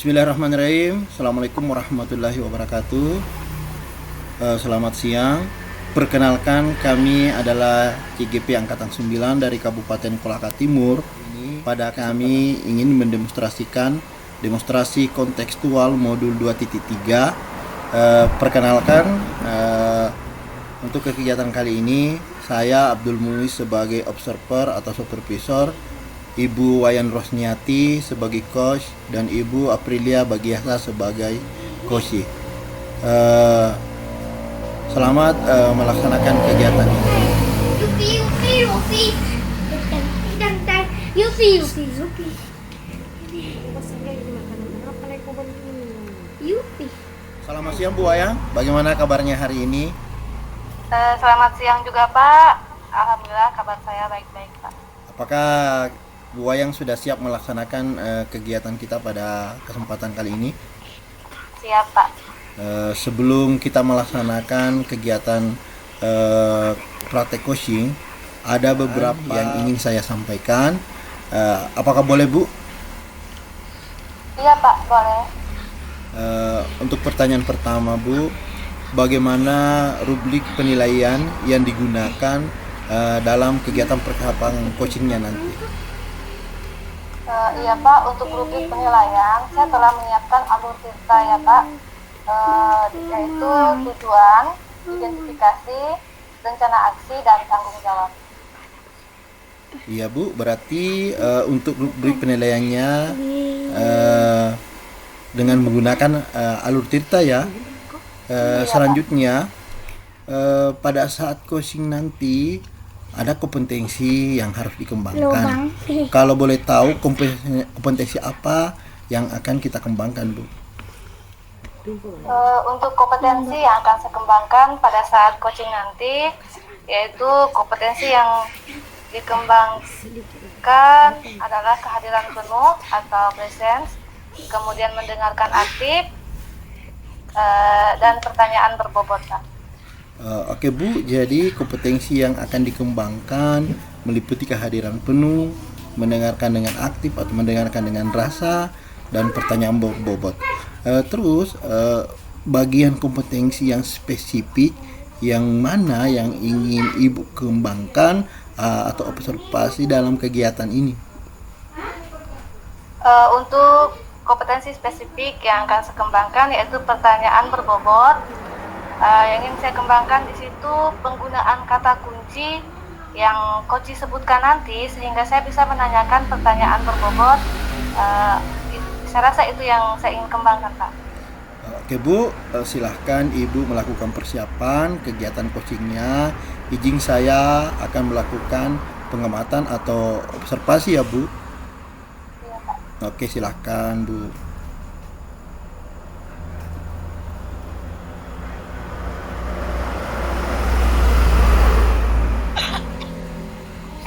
Bismillahirrahmanirrahim. Assalamualaikum warahmatullahi wabarakatuh. Selamat siang. Perkenalkan, kami adalah CGP Angkatan 9 dari Kabupaten Kolaka Timur. Pada kami ingin mendemonstrasikan demonstrasi kontekstual modul 2.3. Perkenalkan, untuk kegiatan kali ini saya Abdul Muiz sebagai observer atau supervisor, Ibu Wayan Rosniati sebagai coach, dan Ibu Aprilia Bagiasa sebagai coach. Selamat melaksanakan kegiatan ini. Selamat siang Bu Wayang, bagaimana kabarnya hari ini? Selamat siang juga Pak. Alhamdulillah kabar saya baik-baik Pak. Apakah Bu Wayang sudah siap melaksanakan kegiatan kita pada kesempatan kali ini? Siap Pak. Sebelum kita melaksanakan kegiatan praktek coaching, ada beberapa yang ingin saya sampaikan. Apakah boleh Bu? Iya Pak, boleh. Untuk pertanyaan pertama Bu, bagaimana rubrik penilaian yang digunakan dalam kegiatan percakapan coachingnya nanti? Iya Pak, untuk rubrik penilaian saya telah menyiapkan alur cerita ya Pak, yaitu tujuan, identifikasi, rencana aksi, dan tanggung jawab. Iya Bu, berarti untuk rubrik penilaiannya dengan menggunakan alur cerita ya. Selanjutnya pada saat coaching nanti ada kompetensi yang harus dikembangkan. Kalau boleh tahu kompetensi apa yang akan kita kembangkan Bu? Untuk kompetensi yang akan saya kembangkan pada saat coaching nanti, yaitu kompetensi yang dikembangkan adalah kehadiran penuh atau presence, kemudian mendengarkan aktif, dan pertanyaan berbobot Pak. Oke Bu, jadi kompetensi yang akan dikembangkan meliputi kehadiran penuh, mendengarkan dengan aktif atau mendengarkan dengan rasa, dan pertanyaan berbobot. Terus bagian kompetensi yang spesifik yang mana yang ingin Ibu kembangkan atau observasi dalam kegiatan ini? Untuk kompetensi spesifik yang akan saya kembangkan yaitu pertanyaan berbobot. Yang ingin saya kembangkan di situ penggunaan kata kunci yang coach sebutkan nanti sehingga saya bisa menanyakan pertanyaan berbobot. Saya rasa itu yang saya ingin kembangkan Pak. Oke Bu, silahkan Ibu melakukan persiapan kegiatan coachingnya. Izin saya akan melakukan pengamatan atau observasi ya Bu. Iya Pak. Oke, silahkan Bu.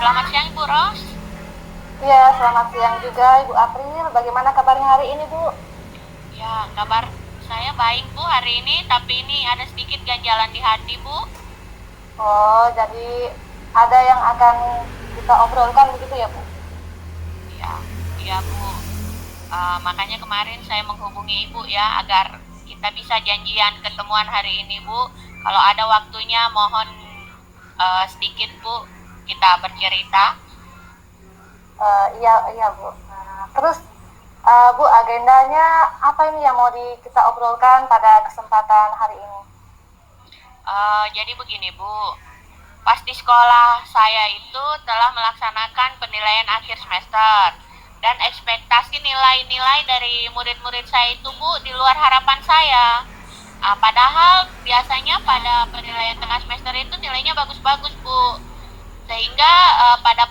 Selamat siang Ibu Ros. Iya, selamat siang juga Ibu April. Bagaimana kabarnya hari ini Bu? Ya, kabar saya baik Bu hari ini, tapi ini ada sedikit ganjalan di hati Bu. Oh, jadi ada yang akan kita obrolkan begitu ya Bu? Iya Bu. Makanya kemarin saya menghubungi Ibu ya agar kita bisa janjian ketemuan hari ini Bu. Kalau ada waktunya mohon sedikit Bu kita bercerita. Iya Bu. Terus Bu, agendanya apa ini yang mau kita obrolkan pada kesempatan hari ini? Jadi begini Bu, pas di sekolah saya itu telah melaksanakan penilaian akhir semester dan ekspektasi nilai-nilai dari murid-murid saya itu Bu di luar harapan saya. Padahal biasanya pada penilaian tengah semester itu nilainya bagus-bagus Bu. Sehingga pada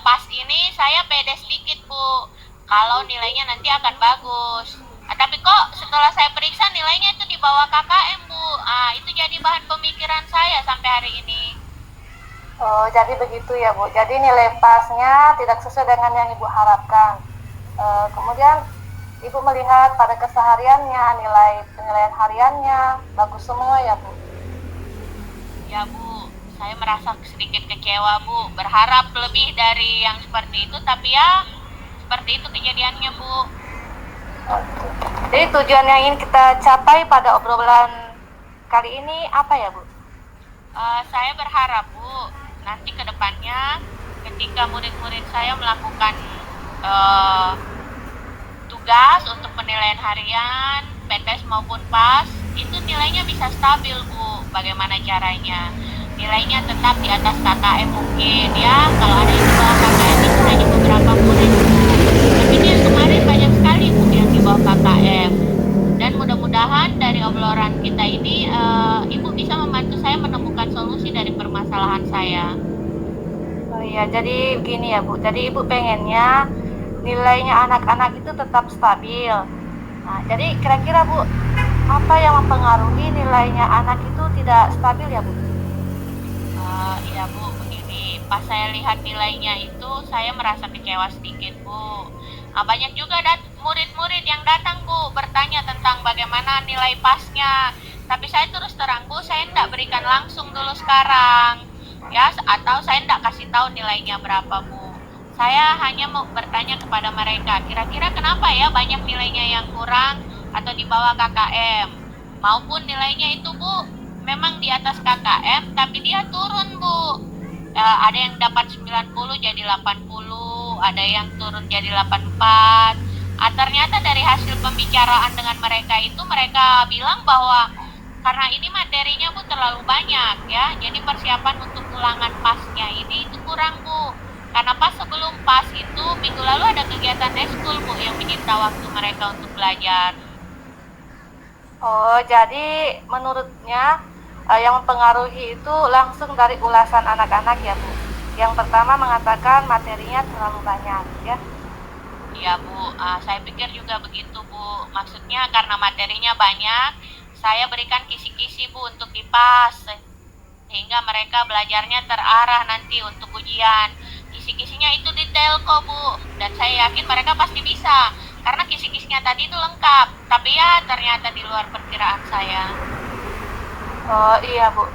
pas ini saya pede sedikit Bu kalau nilainya nanti akan bagus. Tapi kok setelah saya periksa nilainya itu di bawah KKM Bu. Itu jadi bahan pemikiran saya sampai hari ini. Oh, jadi begitu ya Bu. Jadi nilai pasnya tidak sesuai dengan yang Ibu harapkan. Kemudian Ibu melihat pada kesehariannya, nilai penilaian hariannya bagus semua ya Bu? Ya Bu, saya merasa sedikit kecewa Bu. Berharap lebih dari yang seperti itu, tapi ya seperti itu kejadiannya Bu. Oke. Jadi tujuan yang ingin kita capai pada obrolan kali ini apa ya, Bu? Saya berharap Bu, nanti ke depannya ketika murid-murid saya melakukan eh, tugas untuk penilaian harian, PTS maupun PAS, itu nilainya bisa stabil Bu. Bagaimana caranya? Nilainya tetap di atas KKM mungkin ya. Kalau ada yang di bawah KKM itu hanya beberapa murid Bu. Tapi ini yang kemarin banyak sekali Bu yang di bawah KKM. Dan mudah-mudahan dari obrolan kita ini Ibu bisa membantu saya menemukan solusi dari permasalahan saya. Oh iya, jadi begini ya Bu. Jadi Ibu pengennya nilainya anak-anak itu tetap stabil. Nah, jadi kira-kira Bu, apa yang mempengaruhi nilainya anak itu tidak stabil ya Bu? Iya Bu, begini, pas saya lihat nilainya itu saya merasa kecewa sedikit Bu. Banyak juga murid-murid yang datang Bu bertanya tentang bagaimana nilai pasnya. Tapi saya terus terang Bu, saya tidak berikan langsung dulu sekarang, ya, atau saya tidak kasih tahu nilainya berapa Bu. Saya hanya mau bertanya kepada mereka, kira-kira kenapa ya banyak nilainya yang kurang atau di bawah KKM, maupun nilainya itu Bu memang di atas KKM tapi dia turun Bu. Ada yang dapat 90 jadi 80, ada yang turun jadi 84. Ternyata dari hasil pembicaraan dengan mereka itu mereka bilang bahwa karena ini materinya Bu terlalu banyak ya, jadi persiapan untuk ulangan pasnya ini itu kurang Bu. Karena pas sebelum pas itu minggu lalu ada kegiatan eskul Bu yang menyita waktu mereka untuk belajar. Oh, jadi menurutnya yang mempengaruhi itu langsung dari ulasan anak-anak ya Bu. Yang pertama mengatakan materinya terlalu banyak ya. Iya Bu, saya pikir juga begitu Bu. Maksudnya karena materinya banyak, saya berikan kisi-kisi Bu untuk dipas sehingga mereka belajarnya terarah nanti untuk ujian. Kisi-kisinya itu detail kok Bu, dan saya yakin mereka pasti bisa karena kisi-kisinya tadi itu lengkap. Tapi ya ternyata di luar perkiraan saya. Oh iya Bu,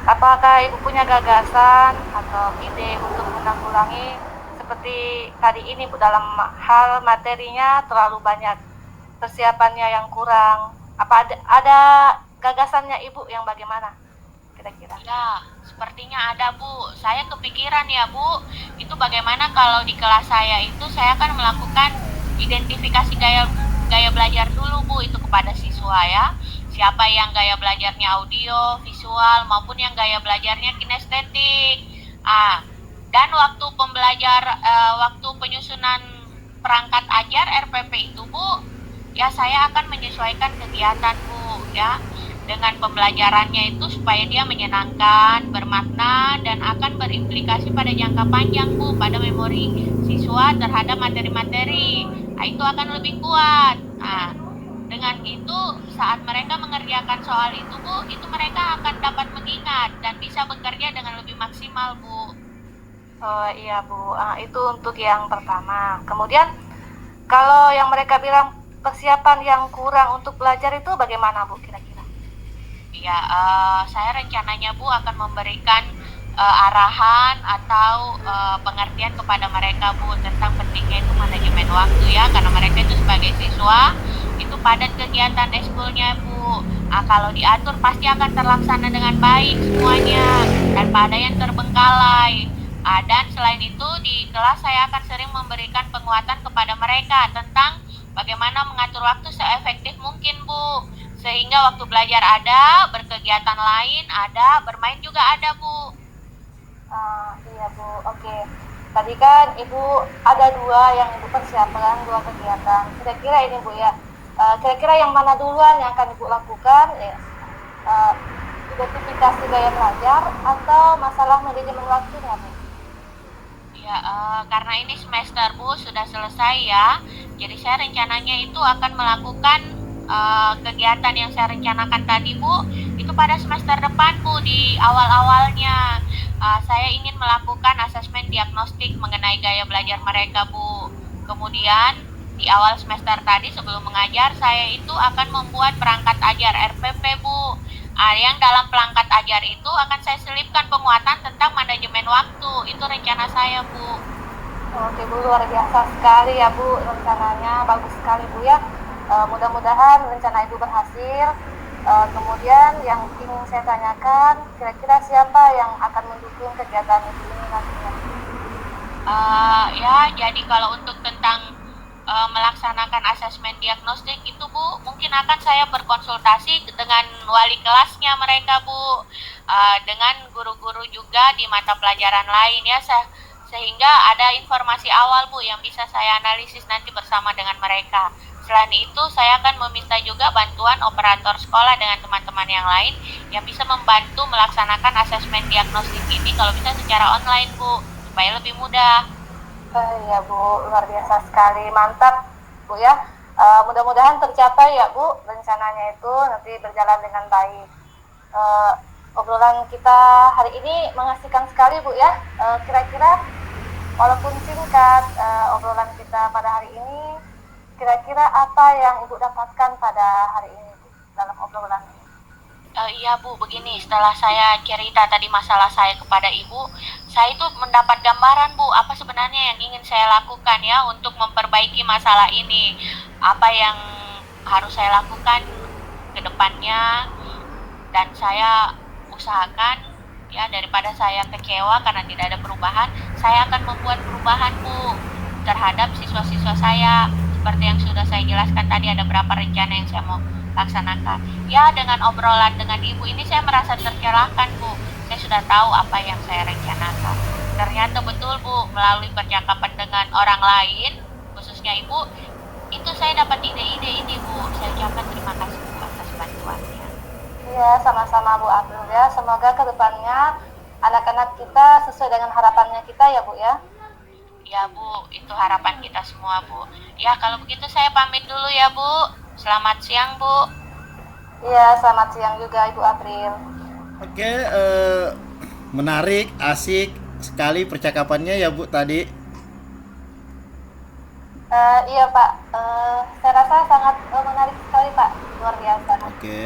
apakah Ibu punya gagasan atau ide untuk menanggulangi seperti tadi ini Bu, dalam hal materinya terlalu banyak, persiapannya yang kurang? Apa ada gagasannya Ibu yang bagaimana kira-kira? Ya, sepertinya ada Bu. Saya kepikiran ya Bu, itu bagaimana kalau di kelas saya itu saya akan melakukan identifikasi gaya gaya belajar dulu Bu itu kepada siswa ya. Siapa yang gaya belajarnya audio, visual maupun yang gaya belajarnya kinestetik. Dan waktu penyusunan perangkat ajar RPP itu Bu, ya saya akan menyesuaikan kegiatan Bu ya dengan pembelajarannya itu supaya dia menyenangkan, bermakna, dan akan berimplikasi pada jangka panjang Bu pada memori siswa terhadap materi-materi. Itu akan lebih kuat. Dengan itu saat mereka mengerjakan soal itu Bu, itu mereka akan dapat mengingat dan bisa bekerja dengan lebih maksimal Bu. Oh iya Bu, itu untuk yang pertama. Kemudian kalau yang mereka bilang persiapan yang kurang untuk belajar itu bagaimana Bu kira-kira? Ya, saya rencananya Bu akan memberikan arahan atau pengertian kepada mereka Bu tentang pentingnya itu manajemen waktu ya, karena mereka itu sebagai siswa itu padat kegiatan ekskulnya Bu. Kalau diatur pasti akan terlaksana dengan baik semuanya tanpa ada yang terbengkalai. Dan selain itu di kelas saya akan sering memberikan penguatan kepada mereka tentang bagaimana mengatur waktu seefektif mungkin Bu, sehingga waktu belajar ada, berkegiatan lain ada, bermain juga ada Bu. Iya Bu, oke. Tadi kan Ibu ada dua yang Ibu persiapkan, dua kegiatan. Kira-kira ini Bu ya, kira-kira yang mana duluan yang akan Ibu lakukan ya? Identifikasi gaya belajar atau masalah manajemen waktunya Bu? Ya, karena ini semester Bu sudah selesai ya, jadi saya rencananya itu akan melakukan kegiatan yang saya rencanakan tadi Bu, itu pada semester depan Bu, di awal-awalnya. Saya ingin melakukan asesmen diagnostik mengenai gaya belajar mereka Bu. Kemudian di awal semester tadi sebelum mengajar, saya itu akan membuat perangkat ajar RPP Bu. Yang dalam perangkat ajar itu akan saya selipkan penguatan tentang manajemen waktu. Itu rencana saya Bu. Oke Bu, luar biasa sekali ya Bu rencananya, bagus sekali Bu ya. Mudah-mudahan rencana Ibu berhasil. Kemudian yang ingin saya tanyakan, kira-kira siapa yang akan mendukung kegiatan Ibu ini nantinya? Ya, jadi kalau untuk tentang melaksanakan asesmen diagnostik itu Bu, mungkin akan saya berkonsultasi dengan wali kelasnya mereka Bu, dengan guru-guru juga di mata pelajaran lain ya, sehingga ada informasi awal Bu yang bisa saya analisis nanti bersama dengan mereka. Selain itu, saya akan meminta juga bantuan operator sekolah dengan teman-teman yang lain yang bisa membantu melaksanakan asesmen diagnostik ini kalau bisa secara online Bu, supaya lebih mudah. Ya Bu, luar biasa sekali, mantap Bu ya. Mudah-mudahan tercapai ya Bu, rencananya itu nanti berjalan dengan baik. Obrolan kita hari ini mengasihkan sekali Bu ya. Kira-kira walaupun singkat obrolan kita pada hari ini, kira-kira apa yang Ibu dapatkan pada hari ini Bu, dalam obrolan ini? Iya Bu, begini, setelah saya cerita tadi masalah saya kepada Ibu, saya itu mendapat gambaran Bu, apa sebenarnya yang ingin saya lakukan ya untuk memperbaiki masalah ini. Apa yang harus saya lakukan ke depannya, dan saya usahakan ya, daripada saya kecewa karena tidak ada perubahan, saya akan membuat perubahan Bu terhadap siswa-siswa saya. Seperti yang sudah saya jelaskan tadi, ada berapa rencana yang saya mau laksanakan. Ya, dengan obrolan dengan Ibu ini saya merasa tercerahkan Bu. Saya sudah tahu apa yang saya rencanakan. Ternyata betul Bu, melalui percakapan dengan orang lain, khususnya Ibu, itu saya dapat ide-ide ini Bu. Saya ucapkan terima kasih Bu atas bantuannya. Iya, sama-sama Bu April ya. Semoga kedepannya anak-anak kita sesuai dengan harapannya kita ya Bu ya. Ya Bu, itu harapan kita semua Bu. Ya, kalau begitu saya pamit dulu ya Bu. Selamat siang Bu. Iya, selamat siang juga Ibu April. Oke, menarik, asik sekali percakapannya ya Bu tadi. Iya Pak, saya rasa sangat menarik sekali Pak, luar biasa. Oke,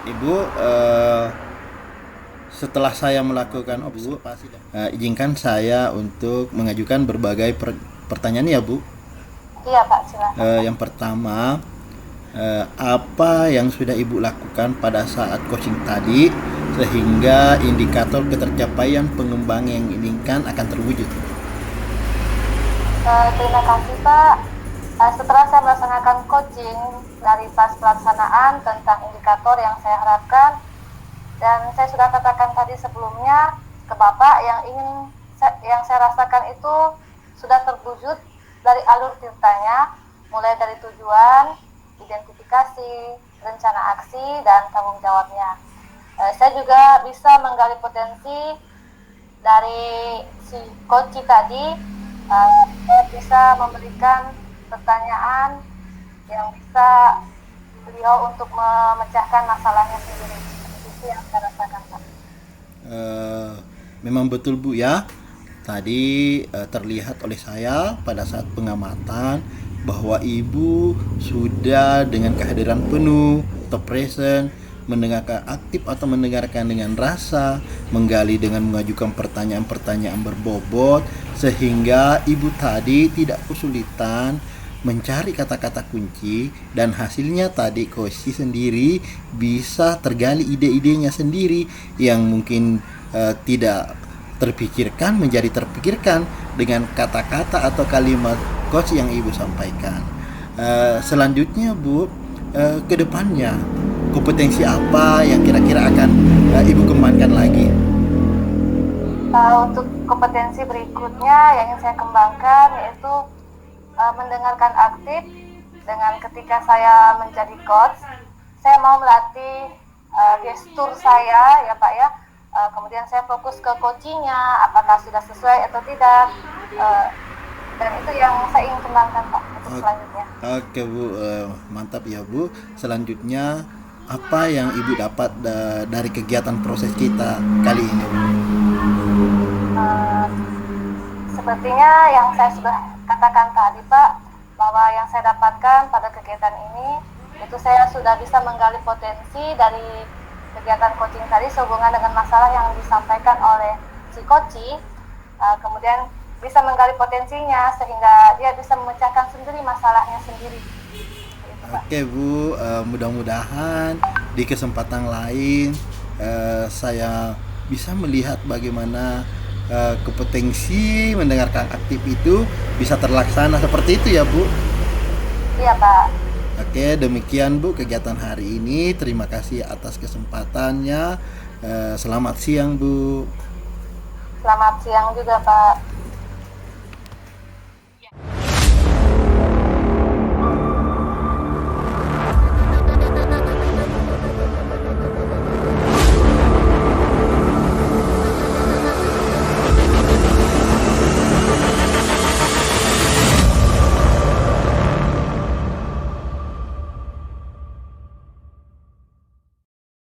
Ibu, setelah saya melakukan observasi, izinkan saya untuk mengajukan berbagai pertanyaan ya Bu. Iya Pak, silakan. Yang pertama, apa yang sudah Ibu lakukan pada saat coaching tadi sehingga indikator ketercapaian pengembangan yang diinginkan akan terwujud? Terima kasih Pak. Setelah saya melaksanakan coaching dari pas pelaksanaan tentang indikator yang saya harapkan, dan saya sudah katakan tadi sebelumnya ke Bapak, yang saya rasakan itu sudah terwujud dari alur ceritanya, mulai dari tujuan, identifikasi, rencana aksi, dan tanggung jawabnya. Saya juga bisa menggali potensi dari si coach tadi. Saya bisa memberikan pertanyaan yang bisa beliau untuk memecahkan masalahnya sendiri. Itu yang saya rasakan Pak. Memang betul Bu ya. Tadi terlihat oleh saya pada saat pengamatan bahwa Ibu sudah dengan kehadiran penuh atau present, mendengarkan aktif atau mendengarkan dengan rasa, menggali dengan mengajukan pertanyaan-pertanyaan berbobot, sehingga Ibu tadi tidak kesulitan mencari kata-kata kunci, dan hasilnya tadi Kosi sendiri bisa tergali ide-idenya sendiri yang mungkin tidak terpikirkan menjadi terpikirkan dengan kata-kata atau kalimat coach yang Ibu sampaikan. Selanjutnya Bu, ke depannya kompetensi apa yang kira-kira akan Ibu kembangkan lagi? Untuk kompetensi berikutnya yang ingin saya kembangkan yaitu mendengarkan aktif. Dengan ketika saya menjadi coach, saya mau melatih gestur saya ya Pak ya. Kemudian saya fokus ke coachingnya, apakah sudah sesuai atau tidak, dan itu yang saya ingin kembangkan Pak untuk selanjutnya. Oke Bu, mantap ya Bu. Selanjutnya apa yang Ibu dapat dari kegiatan proses kita kali ini Bu? Sepertinya yang saya sudah katakan tadi Pak, bahwa yang saya dapatkan pada kegiatan ini itu saya sudah bisa menggali potensi dari kegiatan coaching tadi sehubungan dengan masalah yang disampaikan oleh si coach. Kemudian bisa menggali potensinya sehingga dia bisa memecahkan sendiri masalahnya sendiri. Gitu, Pak. Oke Bu, mudah-mudahan di kesempatan lain saya bisa melihat bagaimana kompetensi mendengarkan aktif itu bisa terlaksana seperti itu ya Bu. Iya Pak. Oke, demikian Bu kegiatan hari ini. Terima kasih atas kesempatannya. Selamat siang Bu. Selamat siang juga Pak.